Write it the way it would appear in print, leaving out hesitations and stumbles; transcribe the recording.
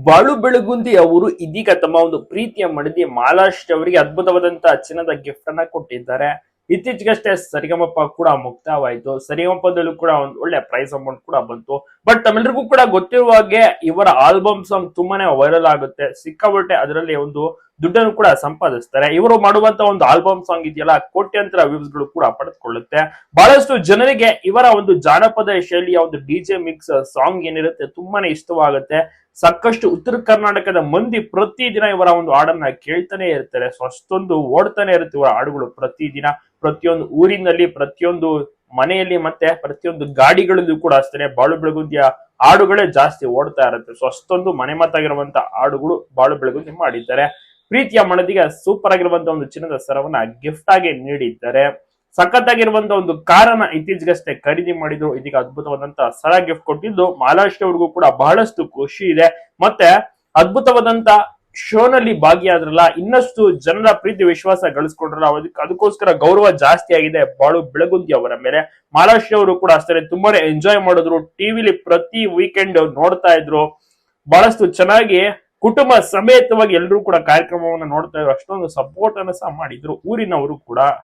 ಬಾಳು ಬೆಳಗುಂದಿ ಅವರು ಇದೀಗ ತಮ್ಮ ಒಂದು ಪ್ರೀತಿಯ ಮಡದಿ ಮಾಲಾಶ್ರೀ ಅವರಿಗೆ ಅದ್ಭುತವಾದಂತಹ ಚಿನ್ನದ ಗಿಫ್ಟ್ ಅನ್ನ ಕೊಟ್ಟಿದ್ದಾರೆ. ಇತ್ತೀಚೆಗಷ್ಟೇ ಸರಿಗಮಪ ಕೂಡ ಮುಕ್ತಾಯವಾಯಿತು. ಸರಿಗಮಪದಲ್ಲೂ ಕೂಡ ಒಂದು ಒಳ್ಳೆ ಪ್ರೈಸ್ ಅಮೌಂಟ್ ಕೂಡ ಬಂತು. ಬಟ್ ತಮ್ಮೆಲ್ಲರಿಗೂ ಕೂಡ ಗೊತ್ತಿರುವ ಹಾಗೆ ಇವರ ಆಲ್ಬಮ್ ಸಾಂಗ್ ತುಂಬಾನೇ ವೈರಲ್ ಆಗುತ್ತೆ, ಸಿಕ್ಕಾಬಟ್ಟೆ ಅದರಲ್ಲಿ ಒಂದು ದುಡ್ಡನ್ನು ಕೂಡ ಸಂಪಾದಿಸ್ತಾರೆ. ಇವರು ಮಾಡುವಂತ ಒಂದು ಆಲ್ಬಮ್ ಸಾಂಗ್ ಇದೆಯಲ್ಲ, ಕೋಟ್ಯಾಂತರ ವ್ಯೂಸ್ ಗಳು ಕೂಡ ಪಡೆದುಕೊಳ್ಳುತ್ತೆ. ಬಹಳಷ್ಟು ಜನರಿಗೆ ಇವರ ಒಂದು ಜಾನಪದ ಶೈಲಿಯ ಒಂದು ಡಿಜೆ ಮಿಕ್ಸ್ ಸಾಂಗ್ ಏನಿರುತ್ತೆ ತುಂಬಾನೇ ಇಷ್ಟವಾಗುತ್ತೆ. ಸಾಕಷ್ಟು ಉತ್ತರ ಕರ್ನಾಟಕದ ಮಂದಿ ಪ್ರತಿದಿನ ಇವರ ಒಂದು ಹಾಡನ್ನ ಕೇಳ್ತಾನೆ ಇರ್ತಾರೆ. ಸೊ ಅಷ್ಟೊಂದು ಓಡ್ತಾನೆ ಇರುತ್ತೆ ಇವರ ಹಾಡುಗಳು ಪ್ರತಿದಿನ. ಪ್ರತಿಯೊಂದು ಊರಿನಲ್ಲಿ, ಪ್ರತಿಯೊಂದು ಮನೆಯಲ್ಲಿ, ಮತ್ತೆ ಪ್ರತಿಯೊಂದು ಗಾಡಿಗಳಲ್ಲೂ ಕೂಡ ಅಷ್ಟೇ ಬಾಳು ಬೆಳಗುಂದಿಯ ಹಾಡುಗಳೇ ಜಾಸ್ತಿ ಓಡ್ತಾ ಇರುತ್ತೆ. ಸೊ ಅಷ್ಟೊಂದು ಮನೆ ಮಾತಾಗಿರುವಂತ ಹಾಡುಗಳು ಬಾಳು ಬೆಳಗುಂದಿ ಮಾಡಿದ್ದಾರೆ. ಪ್ರೀತಿಯ ಮನದಿಗೆ ಸೂಪರ್ ಆಗಿರುವಂತ ಒಂದು ಚಿನ್ನದ ಸರವನ್ನ ಗಿಫ್ಟ್ ಆಗಿ ನೀಡಿದ್ದಾರೆ. ಸಖತ್ತಾಗಿರುವಂತ ಒಂದು ಕಾರನ್ನ ಇತ್ತೀಚೆಗಷ್ಟೇ ಖರೀದಿ ಮಾಡಿದ್ರು. ಇದೀಗ ಅದ್ಭುತವಾದಂತಹ ಸರ ಗಿಫ್ಟ್ ಕೊಟ್ಟಿದ್ದು ಮಾಲಾಶ್ರೀ ಅವ್ರಿಗೂ ಕೂಡ ಬಹಳಷ್ಟು ಖುಷಿ ಇದೆ. ಮತ್ತೆ ಅದ್ಭುತವಾದಂತ ಶೋನಲ್ಲಿ ಭಾಗಿಯಾದ್ರಲ್ಲ, ಇನ್ನಷ್ಟು ಜನರ ಪ್ರೀತಿ ವಿಶ್ವಾಸ ಗಳಿಸ್ಕೊಂಡ್ರಲ್ಲ, ಅದಕ್ಕೋಸ್ಕರ ಗೌರವ ಜಾಸ್ತಿ ಆಗಿದೆ ಬಾಳು ಬೆಳಗುಂದಿ ಅವರ ಮೇಲೆ. ಮಾಲಾಶ್ರೀ ಅವರು ಕೂಡ ಅಷ್ಟೇ ತುಂಬಾನೇ ಎಂಜಾಯ್ ಮಾಡಿದ್ರು. ಟಿವಿಲಿ ಪ್ರತಿ ವೀಕೆಂಡ್ ನೋಡ್ತಾ ಇದ್ರು. ಬಹಳಷ್ಟು ಚೆನ್ನಾಗಿ ಕುಟುಂಬ ಸಮೇತವಾಗಿ ಎಲ್ಲರೂ ಕೂಡ ಕಾರ್ಯಕ್ರಮವನ್ನು ನೋಡ್ತಾ ಇದ್ರು. ಅಷ್ಟೊಂದು ಸಪೋರ್ಟ್ ಅನ್ನು ಸಹ ಮಾಡಿದ್ರು ಊರಿನವರು ಕೂಡ.